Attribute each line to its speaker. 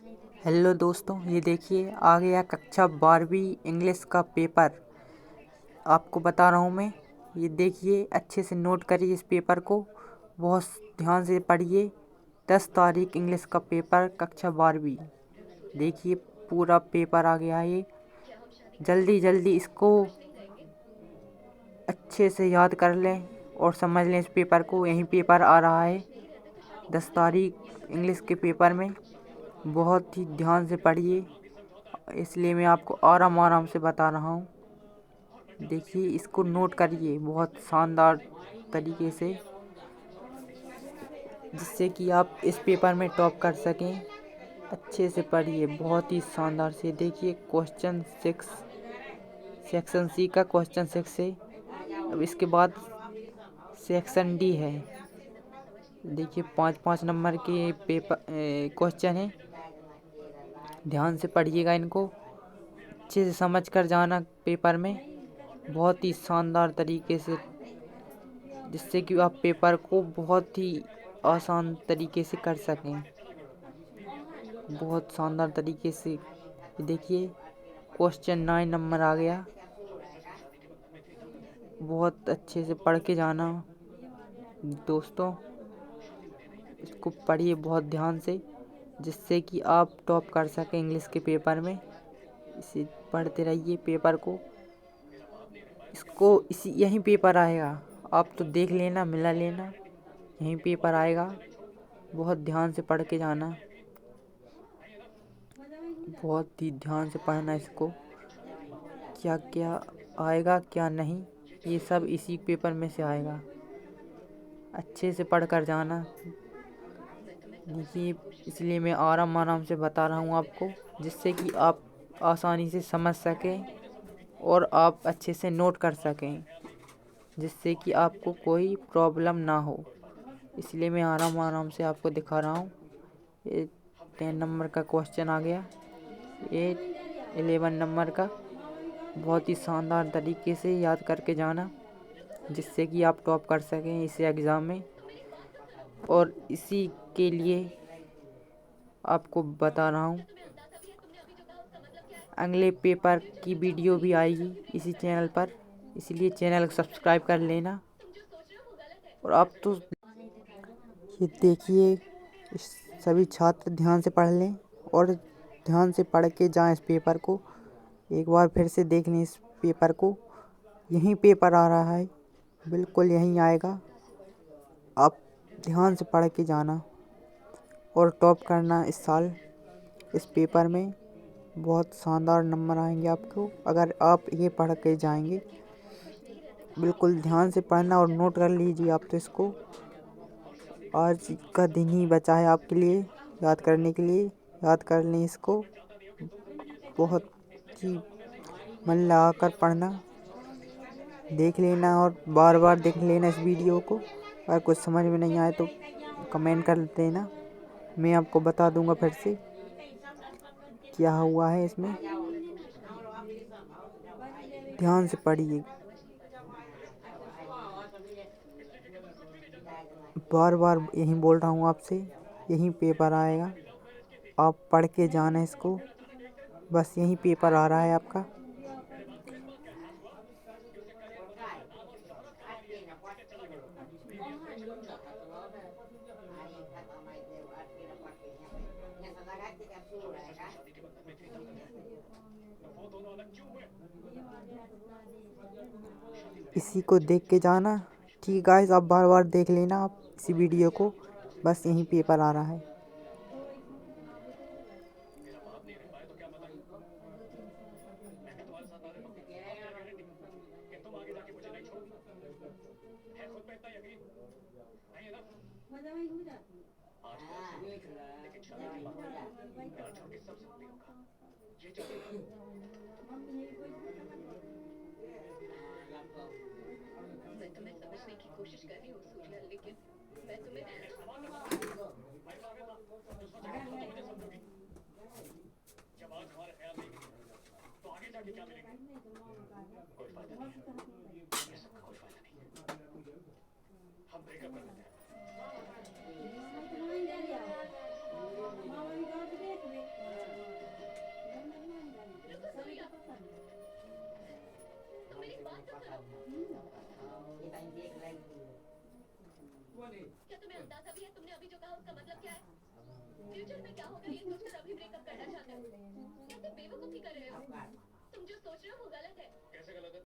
Speaker 1: Hello दोस्तों, ये देखिए आ गया कक्षा 12वीं इंग्लिश का पेपर। आपको बता रहा हूँ मैं। ये देखिए, अच्छे से नोट करिए इस पेपर को, बहुत ध्यान से पढ़िए। 10 तारीख इंग्लिश का पेपर, कक्षा 12वीं। देखिए, पूरा पेपर आ गया है ये। जल्दी जल्दी इसको अच्छे से याद कर लें और समझ लें इस पेपर को। यहीं पेपर आ रहा है 10 तारीख इंग्लिश के पेपर में। बहुत ही ध्यान से पढ़िए, इसलिए मैं आपको आराम आराम से बता रहा हूँ। देखिए, इसको नोट करिए बहुत शानदार तरीके से, जिससे कि आप इस पेपर में टॉप कर सकें। अच्छे से पढ़िए, बहुत ही शानदार से। देखिए, क्वेश्चन 6, सेक्शन सी का क्वेश्चन 6 है। अब इसके बाद सेक्शन डी है। देखिए, 5-5 नंबर के पेपर क्वेश्चन है। ध्यान से पढ़िएगा इनको, अच्छे से समझ कर जाना पेपर में, बहुत ही शानदार तरीके से, जिससे कि आप पेपर को बहुत ही आसान तरीके से कर सकें। बहुत शानदार तरीके से। देखिए, क्वेश्चन 9 नंबर आ गया। बहुत अच्छे से पढ़ के जाना दोस्तों। इसको पढ़िए बहुत ध्यान से, जिससे कि आप टॉप कर सकें इंग्लिश के पेपर में। इसे पढ़ते रहिए पेपर को। इसको यहीं पेपर आएगा। आप तो देख लेना, मिला लेना, यहीं पेपर आएगा। बहुत ध्यान से पढ़ के जाना, बहुत ही ध्यान से पढ़ना इसको। क्या क्या आएगा क्या नहीं, ये सब इसी पेपर में से आएगा। अच्छे से पढ़ कर जाना। देखिए, इसलिए मैं आराम आराम से बता रहा हूँ आपको, जिससे कि आप आसानी से समझ सकें और आप अच्छे से नोट कर सकें, जिससे कि आपको कोई प्रॉब्लम ना हो। इसलिए मैं आराम आराम से आपको दिखा रहा हूँ। ये 10 नंबर का क्वेश्चन आ गया, ये 11 नंबर का। बहुत ही शानदार तरीके से याद करके जाना, जिससे कि आप टॉप कर सकें इस एग्ज़ाम में। और इसी के लिए आपको बता रहा हूँ, अगले पेपर की वीडियो भी आएगी इसी चैनल पर, इसलिए चैनल को सब्सक्राइब कर लेना। और आप तो ये देखिए, सभी छात्र ध्यान से पढ़ लें और ध्यान से पढ़ के जाएं इस पेपर को। एक बार फिर से देख लें इस पेपर को, यहीं पेपर आ रहा है, बिल्कुल यहीं आएगा। आप ध्यान से पढ़ के जाना और टॉप करना इस साल इस पेपर में। बहुत शानदार नंबर आएंगे आपको अगर आप ये पढ़ के जाएंगे। बिल्कुल ध्यान से पढ़ना और नोट कर लीजिए आप तो इसको। आज का दिन ही बचा है आपके लिए याद करने के लिए। याद कर लें इसको, बहुत ही मन लगा कर पढ़ना। देख लेना और बार बार देख लेना इस वीडियो को। अगर कुछ समझ में नहीं आए तो कमेंट कर देना, मैं आपको बता दूंगा फिर से क्या हुआ है इसमें। ध्यान से पढ़िए, बार बार यही बोल रहा हूँ आपसे, यही पेपर आएगा। आप पढ़ के जाना इसको, बस यही पेपर आ रहा है आपका। इसी को देख के जाना। ठीक गाइस, आप बार बार देख लेना आप इसी वीडियो को, बस यही पेपर आ रहा है।
Speaker 2: क्या तुम्हें अंदाजा भी है तुमने अभी जो कहा उसका मतलब क्या है? फ्यूचर में क्या होगा ये सोचकर अभी ब्रेकअप करना चाहते हो? क्या तुम बेवकूफी कर रहे हो? तुम जो सोच रहे हो वो गलत है। कैसे गलत है?